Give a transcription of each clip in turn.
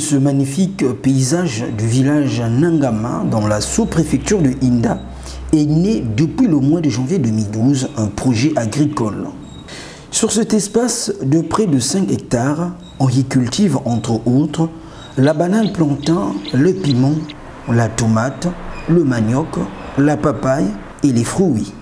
ce magnifique paysage du village Nangama dans la sous-préfecture de Inda est né depuis le mois de janvier 2012 un projet agricole. Sur cet espace de près de 5 hectares, on y cultive entre autres la banane plantain, le piment, la tomate, le manioc, la papaye et les fruits.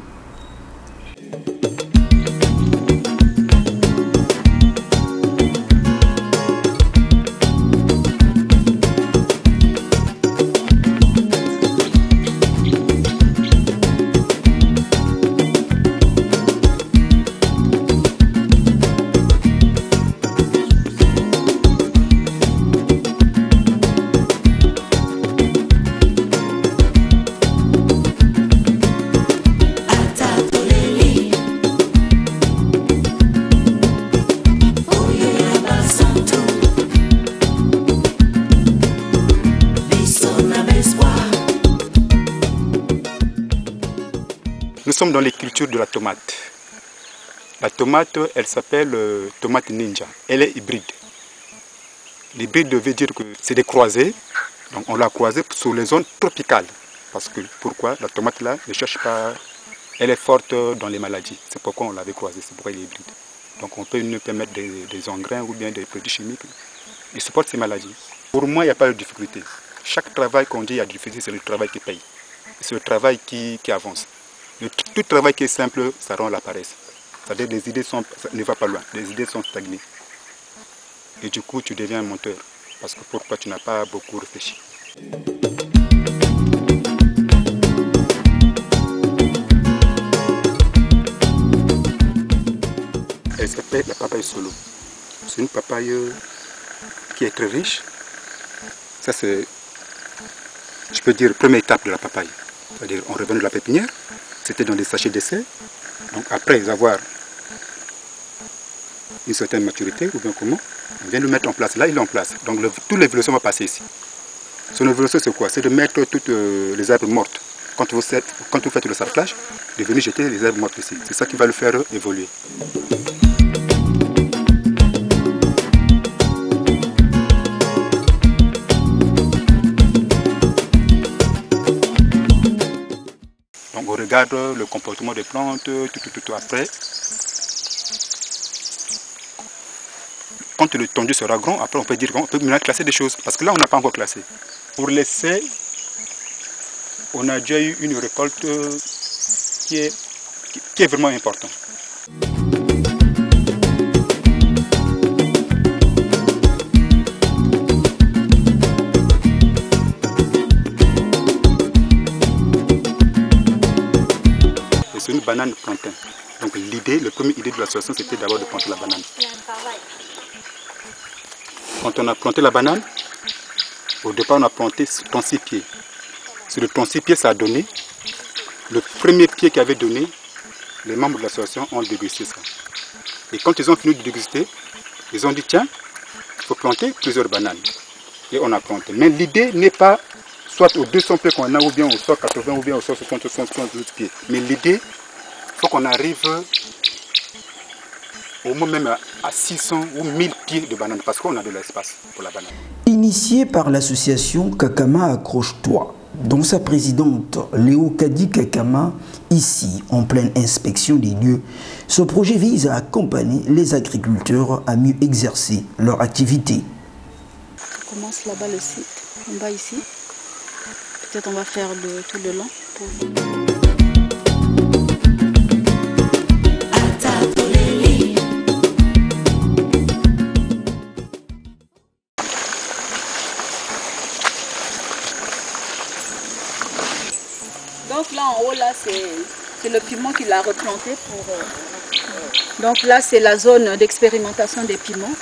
Nous sommes dans les cultures de la tomate. La tomate, elle s'appelle tomate ninja. Elle est hybride. L'hybride veut dire que c'est des croisés. Donc on l'a croisée sur les zones tropicales. Parce que pourquoi? La tomate là ne cherche pas. Elle est forte dans les maladies. C'est pourquoi on l'avait croisée. C'est pourquoi elle est hybride. Donc on peut ne pas mettre des engrais ou bien des produits chimiques. Il supporte ces maladies. Pour moi, il n'y a pas de difficulté. Chaque travail qu'on dit il y a de difficulté, c'est le travail qui paye. C'est le travail qui avance. Tout travail qui est simple, ça rend la paresse. C'est-à-dire les idées ne vont pas loin, les idées sont stagnées. Et du coup, tu deviens un menteur. Parce que pourquoi tu n'as pas beaucoup réfléchi. Elle s'appelle la papaye solo. C'est une papaye qui est très riche. Ça c'est, je peux dire, première étape de la papaye. C'est-à-dire, on revient de la pépinière. C'était dans des sachets d'essai. Donc après avoir une certaine maturité, ou bien comment, on vient le mettre en place. Là, il est en place. Donc toute l'évolution va passer ici. Son évolution, c'est quoi? C'est de mettre toutes les herbes mortes. Quand vous faites le sarclage, de venir jeter les herbes mortes ici. C'est ça qui va le faire évoluer. Donc on regarde le comportement des plantes, tout après. Quand le tondu sera grand, après on peut dire qu'on peut maintenant classer des choses. Parce que là on n'a pas encore classé. Pour l'essai, on a déjà eu une récolte qui est vraiment importante. C'est une banane plantain. Donc l'idée, la première idée de l'association, c'était d'abord de planter la banane. Quand on a planté la banane, au départ on a planté 36 pieds. Sur le 36 pieds, ça a donné. Le premier pied qui avait donné, les membres de l'association ont dégusté ça. Et quand ils ont fini de déguster, ils ont dit tiens, il faut planter plusieurs bananes. Et on a planté. Mais l'idée n'est pas soit aux 200 pieds qu'on a, ou bien aux 180, ou bien aux 160, 170 pieds. Mais l'idée, il faut qu'on arrive au moins même à 600 ou 1000 pieds de bananes, parce qu'on a de l'espace pour la banane. Initié par l'association Kakama Accroche-toi, dont sa présidente Léo Kadi Kakama, ici en pleine inspection des lieux, ce projet vise à accompagner les agriculteurs à mieux exercer leur activité. On commence là-bas le site, en bas ici. Peut-être on va faire tout le long. Donc là en haut, là c'est le piment qu'il a replanté pour. Donc là c'est la zone d'expérimentation des piments.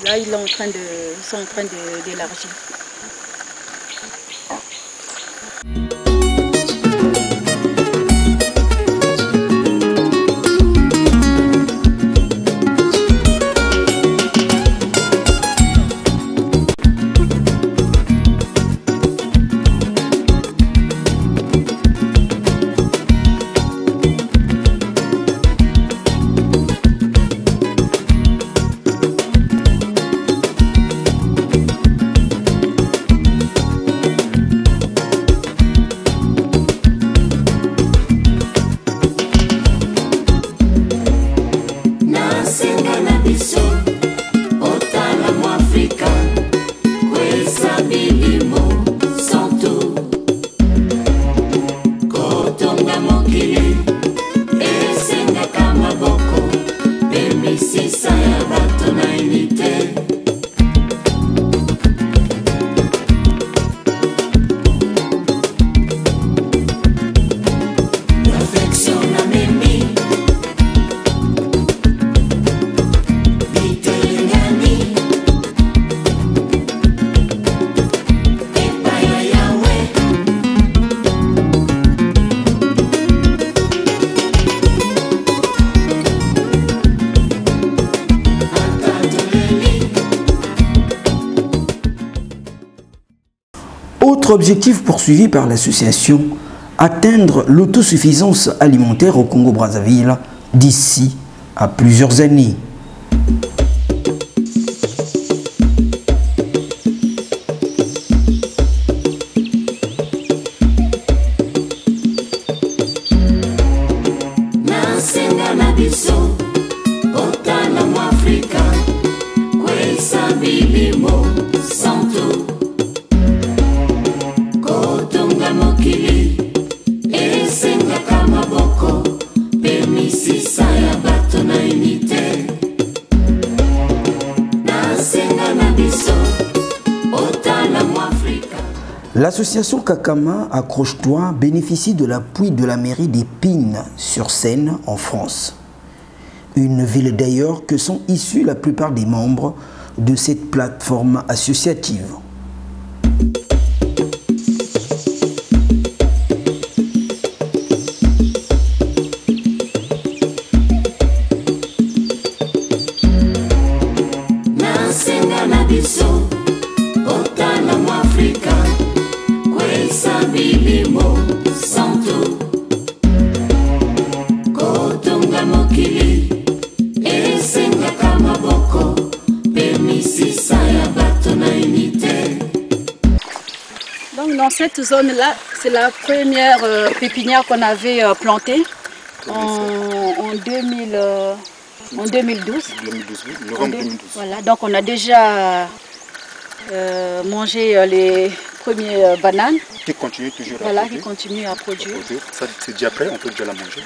Là ils sont en train d'élargir. Autre objectif poursuivi par l'association, atteindre l'autosuffisance alimentaire au Congo-Brazzaville d'ici à plusieurs années. L'association Kakama Accroche-toi bénéficie de l'appui de la mairie d'Épines-sur-Seine en France. Une ville d'ailleurs que sont issus la plupart des membres de cette plateforme associative. Donc dans cette zone-là, c'est la première pépinière qu'on avait plantée en 2012. Novembre 2012. Voilà, donc on a déjà mangé les premières bananes. Qui continue toujours voilà, à produire. Qui continue à produire. Ça, c'est déjà prêt, on peut déjà la manger.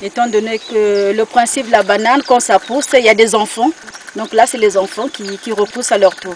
Étant donné que le principe de la banane, quand ça pousse, il y a des enfants. Donc là, c'est les enfants qui repoussent à leur tour.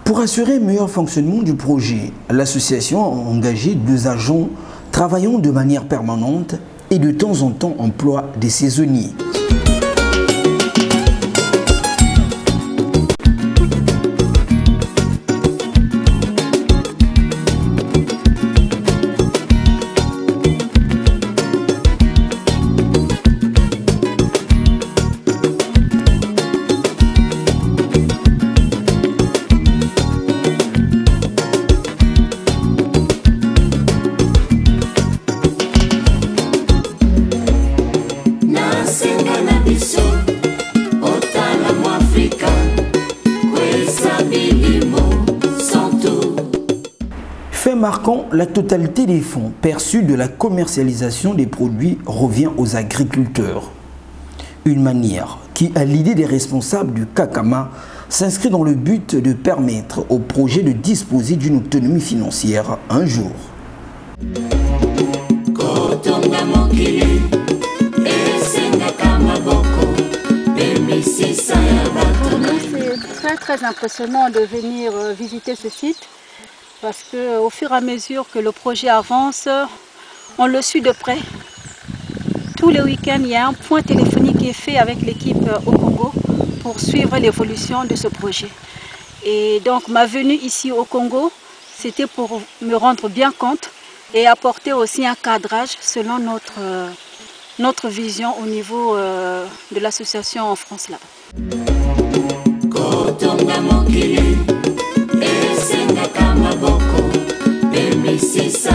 Pour assurer un meilleur fonctionnement du projet, l'association a engagé 2 agents travaillant de manière permanente et de temps en temps emploie des saisonniers. Fait marquant, la totalité des fonds perçus de la commercialisation des produits revient aux agriculteurs. Une manière qui, à l'idée des responsables du Kakama, s'inscrit dans le but de permettre au projet de disposer d'une autonomie financière un jour. C'est très impressionnant de venir visiter ce site parce qu'au fur et à mesure que le projet avance, on le suit de près. Tous les week-ends, il y a un point téléphonique qui est fait avec l'équipe au Congo pour suivre l'évolution de ce projet. Et donc ma venue ici au Congo, c'était pour me rendre bien compte et apporter aussi un cadrage selon notre vision au niveau de l'association en France là. Sisa